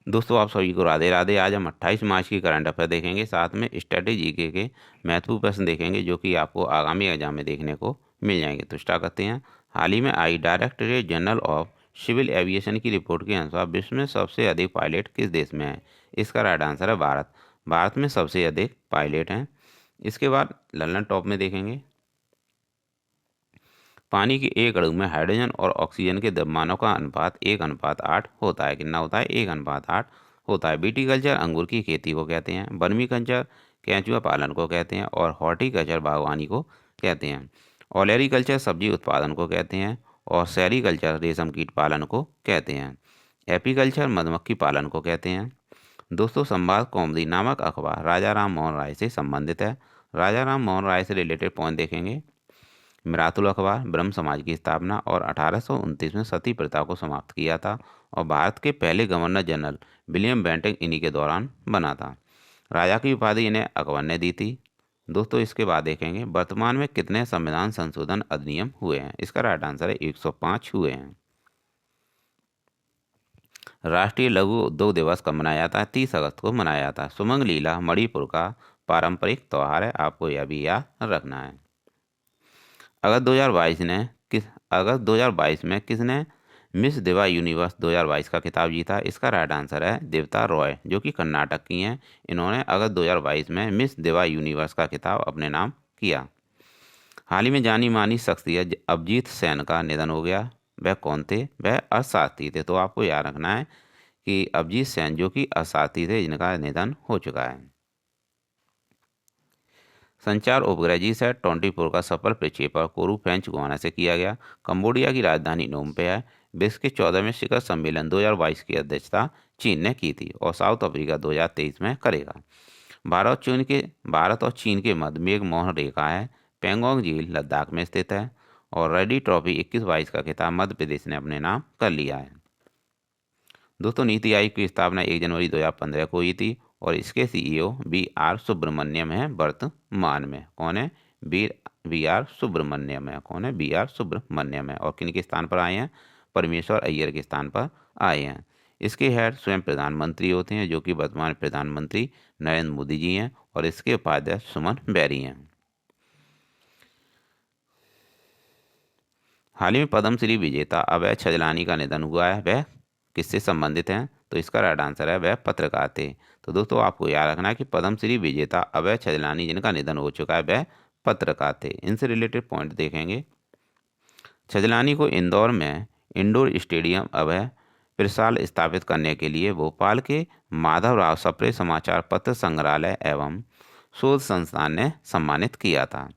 दोस्तों आप सभी को राधे राधे। आज हम 28 मार्च की करंट अफेयर देखेंगे, साथ में स्ट्रेटेजी के महत्वपूर्ण प्रश्न देखेंगे जो कि आपको आगामी एग्जाम में देखने को मिल जाएंगे। तो स्टार्ट करते हैं। हाल ही में आई directorate general of civil aviation की रिपोर्ट के अनुसार विश्व में सबसे अधिक पायलट किस देश में है? इसका राइट आंसर है भारत। भारत में सबसे अधिक पायलट हैं। इसके बाद लंदन टॉप में देखेंगे। पानी के एक अणु में हाइड्रोजन और ऑक्सीजन के द्रव्यमानों का अनुपात 1:8 होता है। कितना होता है? 1:8 होता है। विटीकल्चर अंगूर की खेती को कहते हैं। वर्मी कल्चर केंचुआ पालन को कहते हैं। और हॉर्टिकल्चर बागवानी को कहते हैं। ओलेरीकल्चर सब्जी उत्पादन को कहते हैं। और सेरीकल्चर रेशम कीट पालन को कहते हैं। एपीकल्चर मधुमक्खी पालन को कहते हैं। दोस्तों संवाद कौमुदी नामक अखबार राजा राम मोहन राय से संबंधित है। राजा राम मोहन राय से रिलेटेड पॉइंट देखेंगे। मिरातुल अखबार ब्रह्म समाज की स्थापना और 1829 में सती प्रथा को समाप्त किया था। और भारत के पहले गवर्नर जनरल विलियम बेंटिक इन्हीं के दौरान बना था। राजा की उपाधि इन्हें अकबर ने दी थी। दोस्तों इसके बाद देखेंगे वर्तमान में कितने संविधान संशोधन अधिनियम हुए हैं? इसका राइट आंसर है 105 हुए हैं। राष्ट्रीय लघु उद्योग दिवस कब मनाया जाता है? 30 अगस्त को मनाया जाता है। सुमंग लीला मणिपुर का पारंपरिक त्यौहार है, आपको यह भी याद रखना है। अगस्त 2022 में किसने मिस दिवा यूनिवर्स 2022 का खिताब जीता? इसका राइट आंसर है देवता रॉय, जो कि कर्नाटक की हैं। इन्होंने अगस्त 2022 में मिस दिवा यूनिवर्स का खिताब अपने नाम किया। हाल ही में जानी मानी शख्सियत अभिजीत सेन का निधन हो गया। वह कौन थे? वह अर्थशास्त्री थे। तो आपको याद रखना है कि अभिजीत सेन जो कि अर्थशास्त्री थे, जिनका निधन हो चुका है। संचार उपग्रह जीसैट 24 का सफल प्रक्षेपण कोरू फ्रेंच गुयाना से किया गया। कंबोडिया की राजधानी नोम पे है। विश्व के 14वें शिखर सम्मेलन 2022 की अध्यक्षता चीन ने की थी और साउथ अफ्रीका 2023 में करेगा। भारत और चीन के मध्य में एक मौन रेखा है। पेंगोंग झील लद्दाख में स्थित है। और रेडी ट्रॉफी 21-22 का खिताब मध्य प्रदेश ने अपने नाम कर लिया है। दोस्तों नीति आयोग की स्थापना 1 जनवरी 2015 को हुई थी। और इसके सीईओ बी आर सुब्रमण्यम है वर्तमान में। कौन है? बी आर सुब्रमण्यम है। कौन है? बी आर सुब्रमण्यम है। और किन के स्थान पर आए हैं? परमेश्वर अय्यर के स्थान पर आए हैं। इसके हेड स्वयं प्रधानमंत्री होते हैं, जो कि वर्तमान प्रधानमंत्री नरेंद्र मोदी जी हैं। और इसके उपाध्यक्ष सुमन बैरी हैं। हाल ही में पद्मश्री विजेता अभय छजलानी का निधन हुआ है। वह किससे संबंधित हैं? तो इसका राइट आंसर है वह पत्रकार थे। तो दोस्तों आपको याद रखना है कि पद्मश्री विजेता अभय छजलानी जिनका निधन हो चुका है, वह पत्रकार थे। इनसे रिलेटेड पॉइंट देखेंगे। छजलानी को इंदौर में इंडोर स्टेडियम अभय प्रसाल स्थापित करने के लिए भोपाल के माधवराव सप्रे समाचार पत्र संग्रहालय एवं शोध संस्थान ने सम्मानित किया था।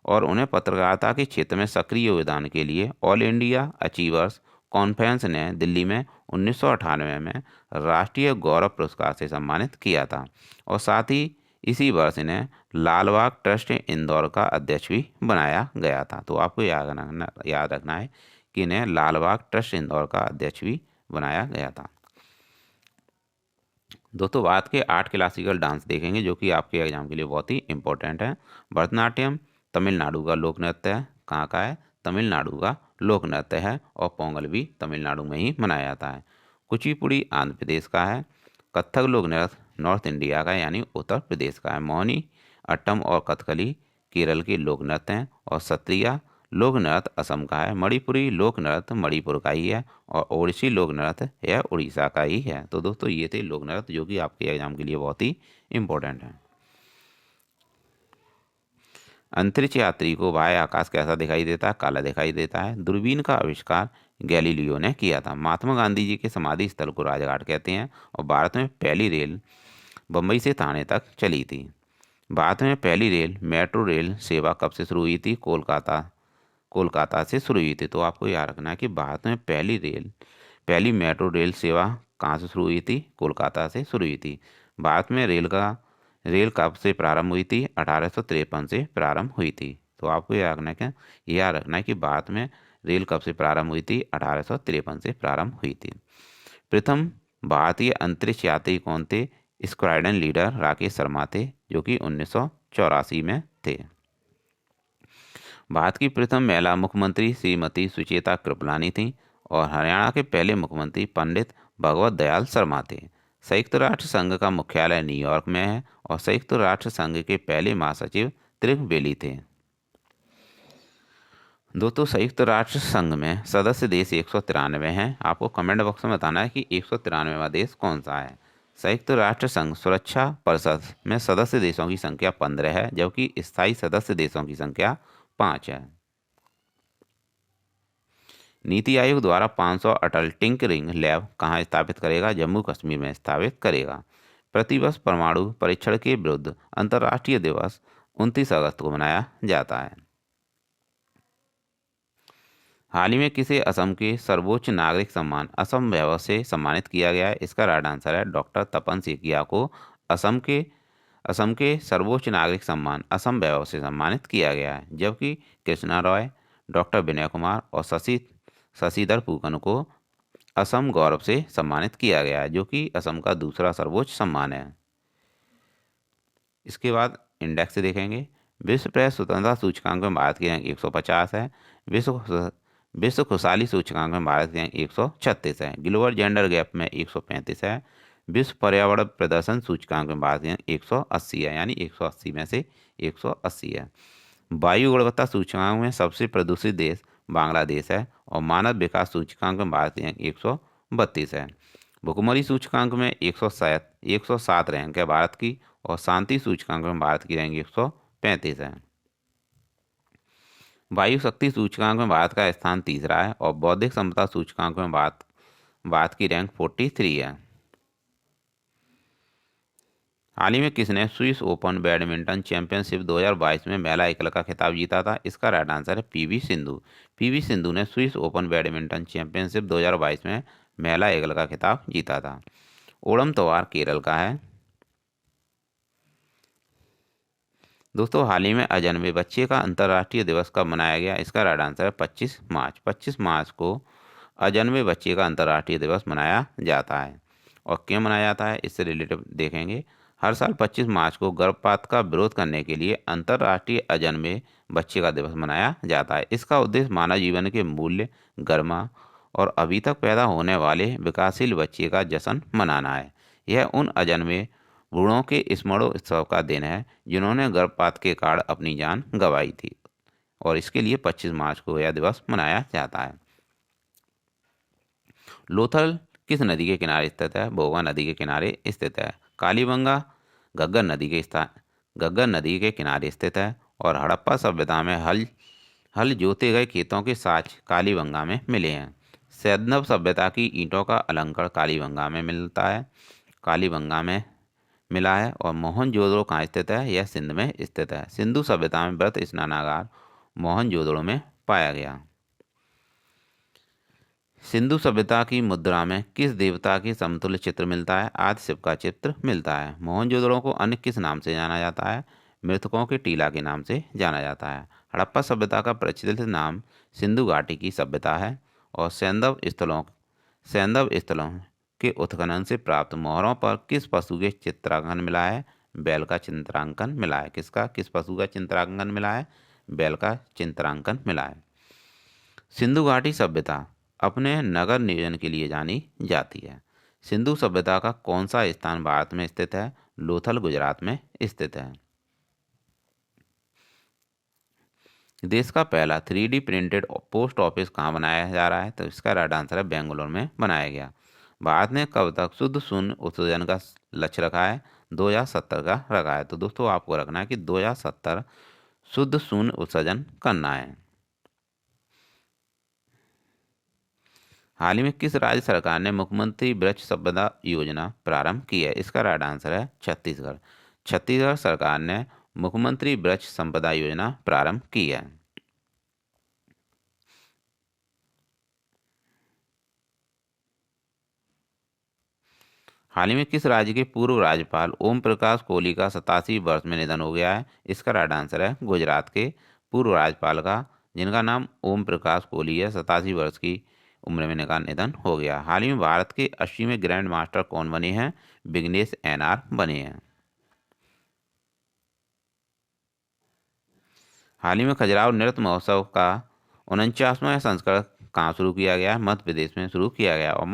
और उन्हें पत्रकारिता के क्षेत्र में सक्रिय योगदान के लिए ऑल इंडिया अचीवर्स कॉन्फ्रेंस ने दिल्ली में 1998 में राष्ट्रीय गौरव पुरस्कार से सम्मानित किया था। और साथ ही इसी वर्ष इन्हें लालबाग ट्रस्ट इंदौर का अध्यक्ष भी बनाया गया था। तो आपको याद रखना है कि इन्हें लालबाग ट्रस्ट इंदौर का अध्यक्ष भी बनाया गया था। दोस्तों भारत के 8 क्लासिकल डांस देखेंगे जो कि आपके एग्जाम के लिए बहुत ही इंपॉर्टेंट है। भरतनाट्यम तमिलनाडु का लोक नृत्य है। कहाँ का है? तमिलनाडु का लोक नृत्य है। और पोंगल भी तमिलनाडु में ही मनाया जाता है। कुचिपुड़ी आंध्र प्रदेश का है। कथक लोक नृत्य नॉर्थ इंडिया का यानी उत्तर प्रदेश का है। मोहिनी अट्टम और कथकली केरल के लोक नृत्य हैं। और सत्रिया लोक नृत्य असम का है। मणिपुरी लोक नृत्य मणिपुर का ही है। और ओडिसी लोक नृत्य यह उड़ीसा का ही है। तो दोस्तों ये थे लोक नृत्य जो कि आपके एग्जाम के लिए बहुत ही इंपॉर्टेंट है। अंतरिक्ष यात्री को बाह्य आकाश कैसा दिखाई देता है? काला दिखाई देता है। दूरबीन का आविष्कार गैलीलियो ने किया था। महात्मा गांधी जी के समाधि स्थल को राजघाट कहते हैं। और भारत में पहली रेल बम्बई से थाने तक चली थी। भारत में पहली रेल मेट्रो रेल सेवा कब से शुरू हुई थी? कोलकाता से शुरू हुई थी। तो आपको याद रखना है कि भारत में पहली मेट्रो रेल सेवा कहाँ से शुरू हुई थी? कोलकाता से शुरू हुई थी। भारत में रेल कब से प्रारंभ हुई थी? 1853 से प्रारंभ हुई थी। तो आपको याद रखना है कि भारत में रेल कब से प्रारंभ हुई थी? 1853 से प्रारंभ हुई थी। प्रथम भारतीय अंतरिक्ष यात्री कौन थे? स्क्वाड्रन लीडर राकेश शर्मा थे, जो कि 1984 में थे। भारत की प्रथम महिला मुख्यमंत्री श्रीमती सुचेता कृपलानी थी। और हरियाणा के पहले मुख्यमंत्री पंडित भगवत दयाल शर्मा थे। संयुक्त राष्ट्र संघ का मुख्यालय न्यूयॉर्क में है और संयुक्त राष्ट्र संघ के पहले महासचिव त्रिग बेली थे। दोस्तों संयुक्त राष्ट्र संघ में सदस्य देश 193 हैं। आपको कमेंट बॉक्स में बताना है कि 193वां देश कौन सा है। संयुक्त राष्ट्र संघ सुरक्षा परिषद में सदस्य देशों की संख्या 15 है, जबकि स्थायी सदस्य देशों की संख्या 5 है। नीति आयोग द्वारा 500 अटल टिंकरिंग लैब कहाँ स्थापित करेगा? जम्मू कश्मीर में स्थापित करेगा। प्रतिवर्ष परमाणु परीक्षण के विरुद्ध अंतर्राष्ट्रीय दिवस 29 अगस्त को मनाया जाता है। हाल ही में किसे असम के सर्वोच्च नागरिक सम्मान असम वैभव से सम्मानित किया गया है? इसका राइट आंसर है डॉक्टर तपन सेकिया को असम के सर्वोच्च नागरिक सम्मान असम वैभव से सम्मानित किया गया है। जबकि कृष्णा रॉय, डॉक्टर विनय कुमार और शशिधर फूकन को असम गौरव से सम्मानित किया गया है, जो कि असम का दूसरा सर्वोच्च सम्मान है। इसके बाद इंडेक्स देखेंगे। विश्व प्रेस स्वतंत्रता सूचकांक में भारत की रैंक 150 है। विश्व खुशहाली सूचकांक में भारत की रैंक 136 है। ग्लोबल जेंडर गैप में 135 है। विश्व पर्यावरण प्रदर्शन सूचकांक में भारत की रैंक 180 है, यानी 180 में से 180 है। वायु गुणवत्ता सूचकांक में सबसे प्रदूषित देश बांग्लादेश है और मानव विकास सूचकांक में भारत की रैंक 132 है। भुखमरी सूचकांक में 107 रैंक है भारत की और शांति सूचकांक में भारत की रैंक 135 है। वायु शक्ति सूचकांक में भारत का स्थान तीसरा है और बौद्धिक संपदा सूचकांक में भारत की रैंक 43 है। हाल ही में किसने स्विस ओपन बैडमिंटन चैंपियनशिप 2022 में महिला एकल का खिताब जीता था? इसका राइट आंसर है पीवी सिंधु। पीवी सिंधु ने स्विस ओपन बैडमिंटन चैंपियनशिप 2022 में महिला एकल का खिताब जीता था। ओणम त्योहार केरल का है। दोस्तों हाल ही में अजन्मे बच्चे का अंतर्राष्ट्रीय दिवस कब मनाया गया? इसका राइट आंसर है 25 मार्च। 25 मार्च को अजन्मे बच्चे का अंतर्राष्ट्रीय दिवस मनाया जाता है। और क्यों मनाया जाता है इससे रिलेटेड देखेंगे। हर साल 25 मार्च को गर्भपात का विरोध करने के लिए अंतर्राष्ट्रीय अजन्मे बच्चे का दिवस मनाया जाता है। इसका उद्देश्य मानव जीवन के मूल्य, गरिमा और अभी तक पैदा होने वाले विकासशील बच्चे का जश्न मनाना है। यह उन अजन्मे भ्रूणों के स्मरणोत्सव का दिन है जिन्होंने गर्भपात के कारण अपनी जान गंवाई थी, और इसके लिए 25 मार्च को यह दिवस मनाया जाता है। लोथल किस नदी के किनारे स्थित है? भोगा नदी के किनारे स्थित है। कालीबंगा घग्गर नदी के किनारे स्थित है और हड़प्पा सभ्यता में हल जोते गए खेतों के साक्ष्य कालीबंगा में मिले हैं। सैंधव सभ्यता की ईंटों का अलंकरण कालीबंगा में मिला है। और मोहनजोदड़ो कहाँ स्थित है? यह सिंध में स्थित है। सिंधु सभ्यता में व्रत स्नानागार मोहनजोदड़ो में पाया गया। सिंधु सभ्यता की मुद्रा में किस देवता के समतुल्य चित्र मिलता है? आदि शिव का चित्र मिलता है। मोहनजोदड़ो को अन्य किस नाम से जाना जाता है? मृतकों के टीला के नाम से जाना जाता है। हड़प्पा सभ्यता का प्रचलित नाम सिंधु घाटी की सभ्यता है। और सैंधव स्थलों के उत्खनन से प्राप्त मोहरों पर किस पशु के चित्रांकन मिला है? बैल का चित्रांकन मिला है। किस पशु का चित्रांकन मिला है? बैल का चित्रांकन मिला है। सिंधु घाटी सभ्यता अपने नगर नियोजन के लिए जानी जाती है। सिंधु सभ्यता का कौन सा स्थान भारत में स्थित है? लोथल गुजरात में स्थित है। देश का पहला 3D प्रिंटेड पोस्ट ऑफिस कहाँ बनाया जा रहा है? तो इसका राइट आंसर है बेंगलोर में बनाया गया। भारत ने कब तक शुद्ध शून्य उत्सर्जन का लक्ष्य रखा है? 2070 का रखा है। तो दोस्तों आपको रखना है कि 2070 शुद्ध शून्य उत्सर्जन करना है। हाल ही में किस राज्य सरकार ने मुख्यमंत्री वृक्ष संपदा योजना प्रारंभ की है? इसका राइट आंसर है छत्तीसगढ़। छत्तीसगढ़ सरकार ने मुख्यमंत्री वृक्ष संपदा योजना प्रारंभ की है। हाल ही में किस राज्य के पूर्व राज्यपाल ओम प्रकाश कोहली का 87 वर्ष में निधन हो गया है? इसका राइट आंसर है गुजरात के पूर्व राज्यपाल का, जिनका नाम ओम प्रकाश कोहली है, 87 वर्ष की उम्र में इनका निधन हो गया। हाल ही में भारत के 80वें ग्रैंड मास्टर कौन बने हैं? विघ्नेश एनआर बने हैं। हाल ही में खजुराहो नृत्य महोत्सव का 49वां संस्करण कहाँ शुरू किया गया? मध्य प्रदेश में शुरू किया गया। और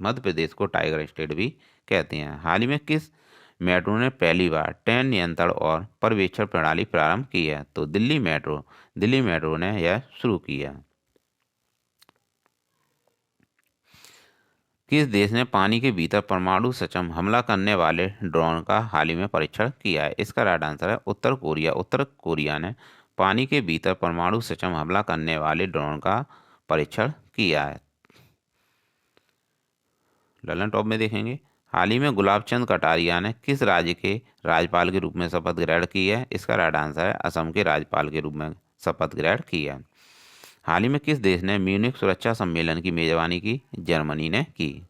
मध्य प्रदेश को टाइगर स्टेट भी कहते हैं। हाल ही में किस मेट्रो ने पहली बार ट्रेन नियंत्रण और पर्यवेक्षण प्रणाली प्रारंभ की है? तो दिल्ली मेट्रो ने यह शुरू किया। किस देश ने पानी के भीतर परमाणु सक्षम हमला करने वाले ड्रोन का हाल ही में परीक्षण किया है? इसका राइट आंसर है उत्तर कोरिया। उत्तर कोरिया ने पानी के भीतर परमाणु सक्षम हमला करने वाले ड्रोन का परीक्षण किया है। ललन टॉप में देखेंगे, हाल ही में गुलाब चंद कटारिया ने किस राज्य के राज्यपाल के रूप में शपथ ग्रहण की है? इसका राइट आंसर है असम के राज्यपाल के रूप में शपथ ग्रहण की है। हाल ही में किस देश ने म्यूनिख सुरक्षा सम्मेलन की मेजबानी की? जर्मनी ने की।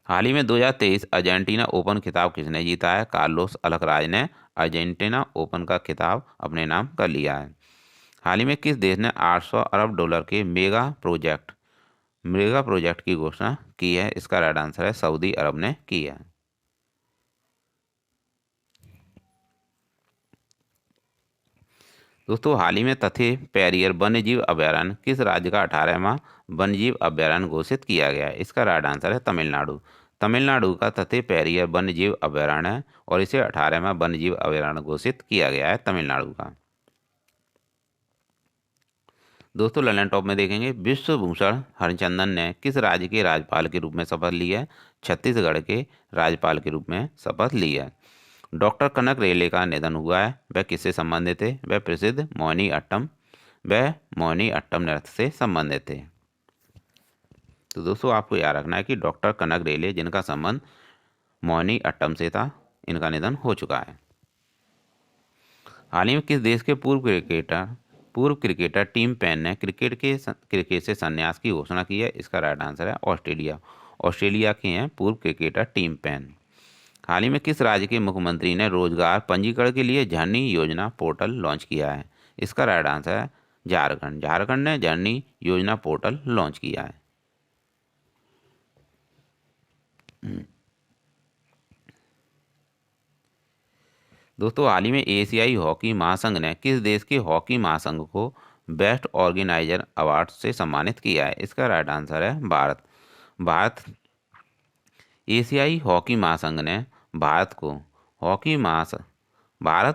हाल ही में 2023 अर्जेंटीना ओपन खिताब किसने जीता है? कार्लोस अल्कराज ने अर्जेंटीना ओपन का खिताब अपने नाम कर लिया है। हाल ही में किस देश ने 800 अरब डॉलर के मेगा प्रोजेक्ट की घोषणा की है? इसका राइट आंसर है सऊदी अरब ने की है। दोस्तों, हाल ही में तथे पेरियर वन्यजीव अभयारण्य किस राज्य का 18वां वन्यजीव अभयारण्य घोषित किया गया है? इसका राइट आंसर है तमिलनाडु। तमिलनाडु का तथे पेरियर वन्यजीव अभयारण्य है और इसे 18वां वन्यजीव अभयारण्य घोषित किया गया है तमिलनाडु का। दोस्तों, ललन टॉप में देखेंगे, विश्वभूषण हरिचंदन ने किस राज्य के राज्यपाल के रूप में शपथ ली है? छत्तीसगढ़ के राज्यपाल के रूप में शपथ ली है। डॉक्टर कनक रेले का निधन हुआ है, वह किससे संबंधित थे? वह प्रसिद्ध मोहिनी अट्टम नृत्य से संबंधित थे। तो दोस्तों, आपको याद रखना है कि डॉक्टर कनक रेले जिनका संबंध मोहिनी अट्टम से था, इनका निधन हो चुका है। हाल ही में किस देश के पूर्व क्रिकेटर टिम पेन ने क्रिकेट से संन्यास की घोषणा की है? इसका राइट आंसर है ऑस्ट्रेलिया के हैं पूर्व क्रिकेटर टिम पेन। हाल ही में किस राज्य के मुख्यमंत्री ने रोजगार पंजीकरण के लिए झरनी योजना पोर्टल लॉन्च किया है? इसका राइट आंसर है झारखंड ने झरनी योजना पोर्टल लॉन्च किया है। दोस्तों, हाल ही में एशियाई हॉकी महासंघ ने किस देश के हॉकी महासंघ को बेस्ट ऑर्गेनाइजर अवार्ड से सम्मानित किया है? इसका राइट आंसर है भारत। एशियाई हॉकी महासंघ ने भारत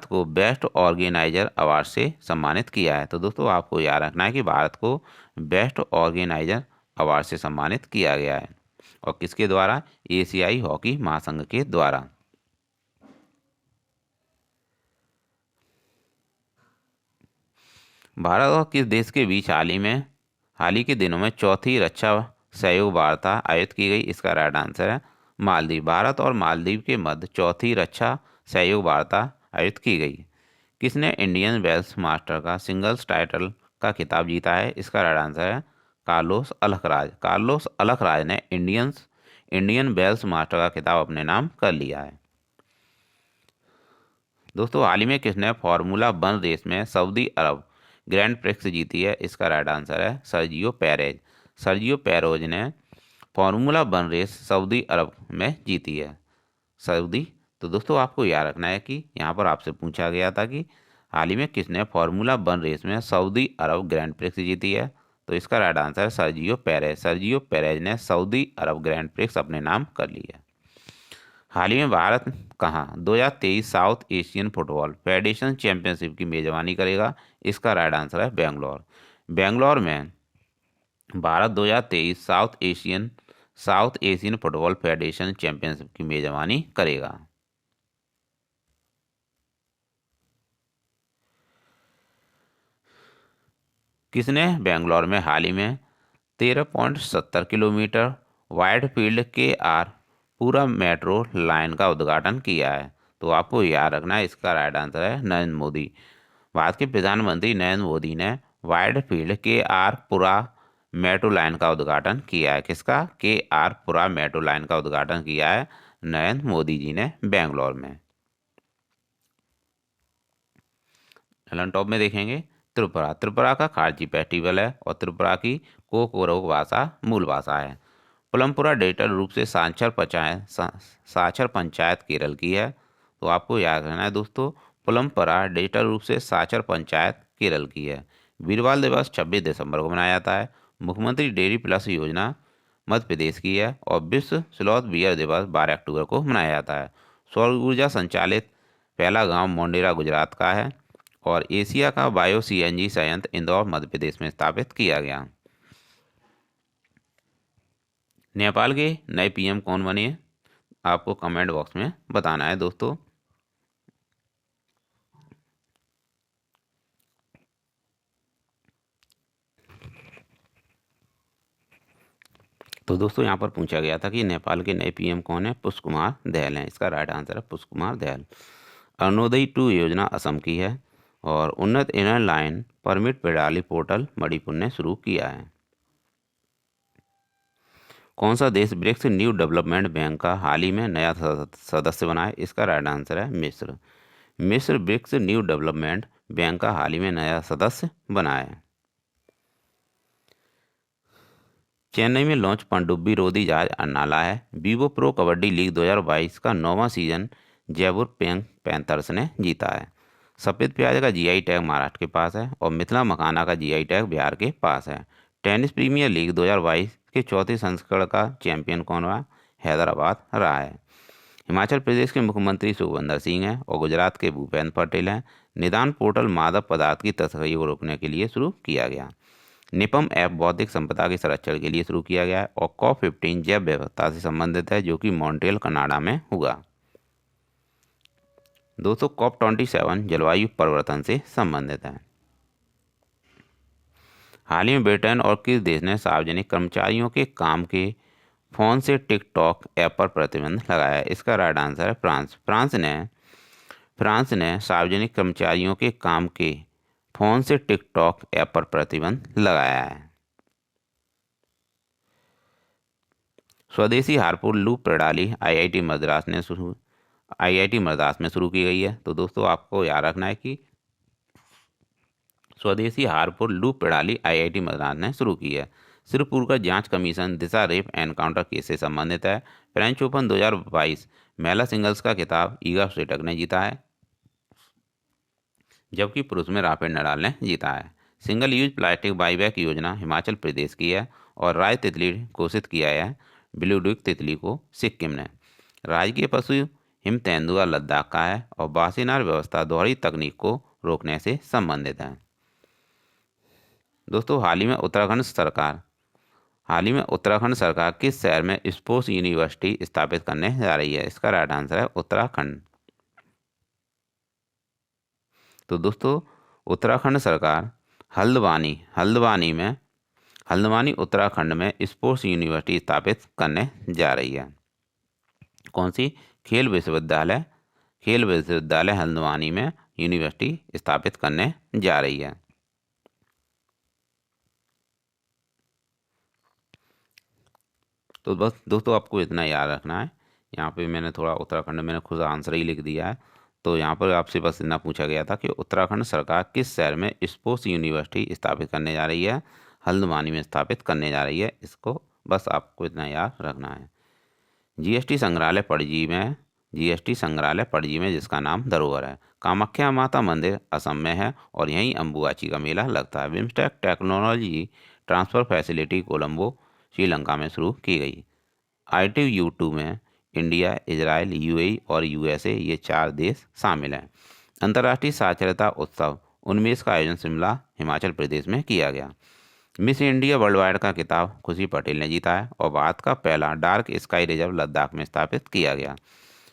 को बेस्ट ऑर्गेनाइजर अवार्ड से सम्मानित किया है। तो दोस्तों, आपको याद रखना है कि भारत को बेस्ट ऑर्गेनाइजर अवार्ड से सम्मानित किया गया है और किसके द्वारा? एशियाई हॉकी महासंघ के द्वारा। भारत और किस देश के बीच हाल ही के दिनों में चौथी रक्षा सहयोग वार्ता आयोजित की गई? इसका राइट आंसर है मालदीव। भारत और मालदीव के मध्य चौथी रक्षा सहयोग वार्ता आयोजित की गई। किसने इंडियन वेल्स मास्टर का सिंगल्स टाइटल का खिताब जीता है? इसका राइट आंसर है कार्लोस अल्कराज ने इंडियन वेल्स मास्टर का खिताब अपने नाम कर लिया है। दोस्तों, हाल ही में किसने फार्मूला 1 रेस में सऊदी अरब ग्रैंड प्रिक्स जीती है? इसका राइट आंसर है सर्जियो पेरेज ने फार्मूला 1 रेस सऊदी अरब में जीती है। तो दोस्तों, आपको याद रखना है कि यहाँ पर आपसे पूछा गया था कि हाल ही में किसने फार्मूला 1 रेस में सऊदी अरब ग्रैंड प्रिक्स जीती है? तो इसका राइट आंसर है सर्जियो पेरेज ने सऊदी अरब ग्रैंड प्रिक्स अपने नाम कर ली है। हाल ही में भारत कहाँ 2023 south Asian football federation championship की मेजबानी करेगा? इसका राइट आंसर है बेंगलोर में Bharat 2023 south Asian football federation championship की मेजबानी करेगा। किसने बेंगलोर में हाल ही में 13.70 किलोमीटर वाइड फील्ड KR पूरा मेट्रो लाइन का उद्घाटन किया है? तो आपको याद रखना है, इसका राइट आंसर है नरेंद्र मोदी। भारत के प्रधानमंत्री नरेंद्र मोदी ने वाइड फील्ड KR पूरा मेट्रो लाइन का उद्घाटन किया है। किसका? KR पूरा मेट्रो लाइन का उद्घाटन किया है नरेंद्र मोदी जी ने बेंगलोर में। टॉप में देखेंगे, त्रिपुरा का खारजी फेस्टिवल है और त्रिपुरा की कोकोरोक भाषा मूल भाषा है। पुलमपुरा डिजिटल रूप से साक्षर पंचायत केरल की है। तो आपको याद रखना है दोस्तों, पुलमपुरा डिजिटल रूप से साक्षर पंचायत केरल की है। वीरबाल दिवस 26 दिसंबर को मनाया जाता है। मुख्यमंत्री डेयरी प्लस योजना मध्य प्रदेश की है। और विश्व स्लॉथ बियर दिवस 12 अक्टूबर को मनाया जाता है। सौर ऊर्जा संचालित पहला गांव मोंडेरा गुजरात का है। और एशिया का बायो सीएनजी संयंत्र इंदौर मध्य प्रदेश में स्थापित किया गया। नेपाल के नए पीएम कौन बने, आपको कमेंट बॉक्स में बताना है दोस्तों। तो दोस्तों यहाँ पर पूछा गया था कि नेपाल के नए पीएम कौन है। पुष्प कुमार दहल हैं। इसका राइट आंसर है पुष्प कुमार दहल। अरुणोदय 2 योजना असम की है। और उन्नत इनर लाइन परमिट प्रणाली पोर्टल मणिपुर ने शुरू किया है। कौन सा देश ब्रिक्स न्यू डेवलपमेंट बैंक का हाल ही में नया सदस्य बना है। इसका राइट आंसर है मिस्र। मिस्र ब्रिक्स न्यू डेवलपमेंट बैंक का हाल ही में नया सदस्य बना है। चेन्नई में लॉन्च पनडुब्बी रोधी जहाज अर्नाला है। वीवो प्रो कबड्डी लीग 2022 का 9वां सीजन जयपुर पैंथर्स ने जीता है। सफ़ेद प्याज का जीआई टैग महाराष्ट्र के पास है। और मिथिला मखाना का जीआई टैग बिहार के पास है। टेनिस प्रीमियर लीग 2022 के चौथे संस्करण का चैंपियन कौन रहा। हैदराबाद रहा है। हिमाचल प्रदेश के मुख्यमंत्री सुखविंदर सिंह हैं। और गुजरात के भूपेंद्र पटेल हैं। निदान पोर्टल मादक पदार्थ की तस्करी को रोकने के लिए शुरू किया गया। निपम ऐप बौद्धिक संपदा के संरक्षण के लिए शुरू किया गया है। और COP15 जैव विविधता से संबंधित है, जो कि मॉन्ट्रियल कनाडा में हुआ। दोस्तों COP27 जलवायु परिवर्तन से संबंधित है। हाल ही में ब्रिटेन और किस देश ने सार्वजनिक कर्मचारियों के काम के फोन से टिकटॉक ऐप पर प्रतिबंध लगाया है। इसका राइट आंसर है फ्रांस। फ्रांस ने सार्वजनिक कर्मचारियों के काम के फोन से टिकटॉक ऐप पर प्रतिबंध लगाया है। स्वदेशी हार्पुर लूप प्रणाली आईआईटी मद्रास में शुरू की गई है। तो दोस्तों आपको याद रखना है कि स्वदेशी हार्पुर लूप प्रणाली आईआईटी मद्रास ने शुरू की है। सिरपुर का जांच कमीशन दिशा रेप एनकाउंटर केस से संबंधित है। फ्रेंच ओपन 2022 महिला सिंगल्स का खिताब ईगा स्विएटेक ने जीता है, जबकि पुरुष में राफेल नडाल ने जीता है। सिंगल यूज प्लास्टिक बाईबैक योजना हिमाचल प्रदेश की है। और राय तितली घोषित किया है ब्लू डुक तितली को सिक्किम ने। राजकीय पशु हिम तेंदुआ लद्दाख का है। और बासीनार व्यवस्था दोहरी तकनीक को रोकने से संबंधित है। दोस्तों हाल ही में उत्तराखंड सरकार किस शहर में स्पोर्ट्स यूनिवर्सिटी स्थापित करने जा रही है। इसका राइट आंसर है उत्तराखंड। तो दोस्तों उत्तराखंड सरकार हल्द्वानी उत्तराखंड में स्पोर्ट्स यूनिवर्सिटी स्थापित करने जा रही है। कौन सी। खेल विश्वविद्यालय हल्द्वानी में यूनिवर्सिटी स्थापित करने जा रही है। तो बस दोस्तों आपको इतना याद रखना है। यहाँ पे मैंने थोड़ा उत्तराखंड मैंने खुद आंसर ही लिख दिया है। तो यहाँ पर आपसे बस इतना पूछा गया था कि उत्तराखंड सरकार किस शहर में स्पोर्ट्स यूनिवर्सिटी स्थापित करने जा रही है। हल्द्वानी में स्थापित करने जा रही है। इसको बस आपको इतना याद रखना है। जीएसटी संग्रहालय पणजी में जिसका नाम धरोहर है। कामाख्या माता मंदिर असम में है। और यहीं अम्बुबाची का मेला लगता है। BIMSTEC technology transfer facility Colombo Sri Lanka में शुरू की गई। ITU-2 में इंडिया, इजराइल, UAE और USA ये 4 देश शामिल हैं। अंतर्राष्ट्रीय साक्षरता उत्सव 19 का आयोजन शिमला हिमाचल प्रदेश में किया गया। मिस इंडिया वर्ल्ड वाइड का खिताब खुशी पटेल ने जीता है। और भारत का पहला डार्क स्काई रिजर्व लद्दाख में स्थापित किया गया।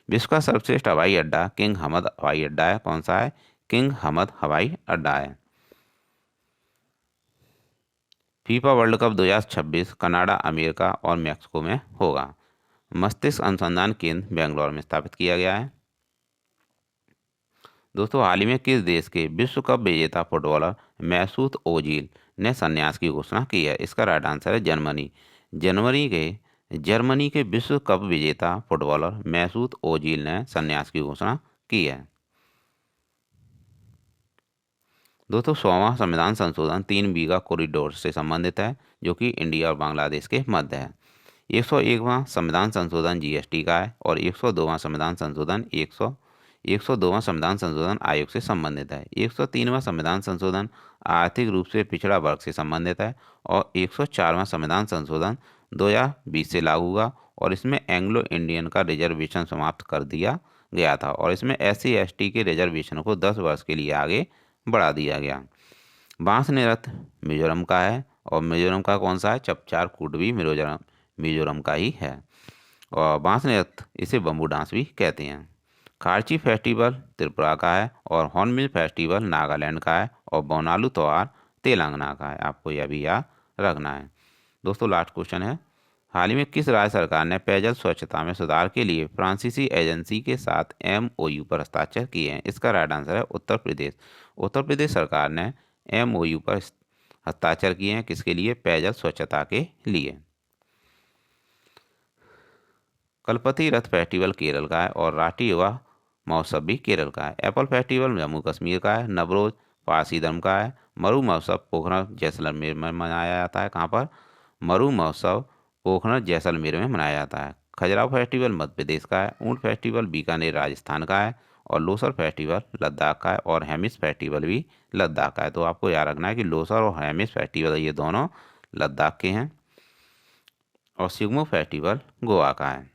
विश्व का सर्वश्रेष्ठ हवाई अड्डा किंग हमद हवाई अड्डा है। कौन सा है। किंग हमद हवाई अड्डा है। FIFA world cup 2026 Canada, America और मैक्सिको में होगा। मस्तिष्क अनुसंधान केंद्र बेंगलोर में स्थापित किया गया है। दोस्तों हाल ही में किस देश के विश्व कप विजेता फुटबॉलर मैसूत ओजिल ने संन्यास की घोषणा की है। इसका राइट आंसर है जर्मनी। जर्मनी के विश्व कप विजेता फुटबॉलर मैसूत ओजिल ने संन्यास की घोषणा की है। दोस्तों 100वां संविधान संशोधन 3 बीघा कॉरिडोर से संबंधित है, जो कि इंडिया और बांग्लादेश के मध्य है। 101वां संविधान संशोधन GST का है। और 102वां संविधान संशोधन 102वां संविधान संशोधन आयोग से संबंधित है। 103वां संविधान संशोधन आर्थिक रूप से पिछड़ा वर्ग से संबंधित है। और 104वां संविधान संशोधन 2020 से लागू हुआ और इसमें एंग्लो इंडियन का रिजर्वेशन समाप्त कर दिया गया था और इसमें SC/ST के रिजर्वेशन को 10 वर्ष के लिए आगे बढ़ा दिया गया। बांस नृत्य मिजोरम का है और मिजोरम का कौन सा है? चपचार कूट भी मिजोरम का ही है। और बांस नृत्य इसे बम्बू डांस भी कहते हैं। खार्ची फेस्टिवल त्रिपुरा का है और हॉर्नबिल फेस्टिवल नागालैंड का है और बोनालू त्योहार तेलंगाना का है। आपको यह भी याद रखना है। दोस्तों लास्ट क्वेश्चन है, हाल ही में किस राज्य सरकार ने पेयजल स्वच्छता में सुधार के लिए फ्रांसीसी एजेंसी के साथ MOU पर हस्ताक्षर किए हैं? इसका राइट आंसर है उत्तर प्रदेश। उत्तर प्रदेश सरकार ने MOU पर हस्ताक्षर किए हैं किसके लिए? पेयजल स्वच्छता के लिए। कलपति रथ फेस्टिवल केरल का है और राष्ट्रीय युवा महोत्सव भी केरल का है। एप्पल फेस्टिवल जम्मू कश्मीर का है। नवरोज पारसी धर्म का है। मरु महोत्सव पोखरण जैसलमेर में मनाया जाता है। कहाँ पर? मरु महोत्सव पोखरण जैसलमेर में मनाया जाता है। खजुराहो फेस्टिवल मध्य प्रदेश का है। ऊंट फेस्टिवल बीकानेर राजस्थान का है और लोसर फेस्टिवल लद्दाख का है और हेमिस फेस्टिवल भी लद्दाख का है। तो आपको याद रखना है कि लोसर और हेमिस फेस्टिवल ये दोनों लद्दाख के हैं और सिग्मो फेस्टिवल गोवा का है।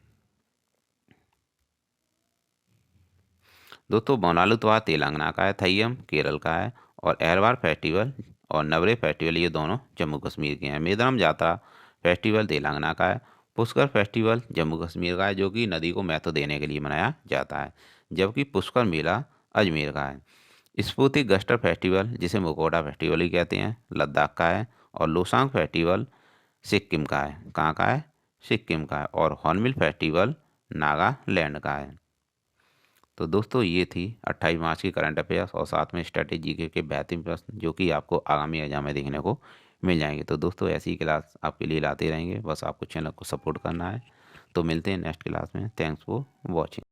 दोस्तों बोनालू त्योहार तेलंगाना का है। थैयम केरल का है और एहरवार फेस्टिवल और नवरे फेस्टिवल ये दोनों जम्मू कश्मीर के हैं। मेदरम जात्रा फेस्टिवल तेलंगाना का है। पुष्कर फेस्टिवल जम्मू कश्मीर का है जो कि नदी को महत्व देने के लिए मनाया जाता है, जबकि पुष्कर मेला अजमेर का है। स्फूर्ति गस्टर फेस्टिवल जिसे मुकोटा फेस्टिवल ही कहते हैं लद्दाख का है और लोसांग फेस्टिवल सिक्किम का है। कहाँ का है? सिक्किम का है। और हॉर्नबिल फेस्टिवल नागालैंड का है। तो दोस्तों ये थी 28 मार्च की करंट अफेयर्स और साथ में स्ट्रेटेजी के बेहतरीन प्रश्न जो कि आपको आगामी एग्जाम में देखने को मिल जाएंगे। तो दोस्तों ऐसी क्लास आपके लिए लाते रहेंगे, बस आपको चैनल को सपोर्ट करना है। तो मिलते हैं नेक्स्ट क्लास में। Thanks for watching.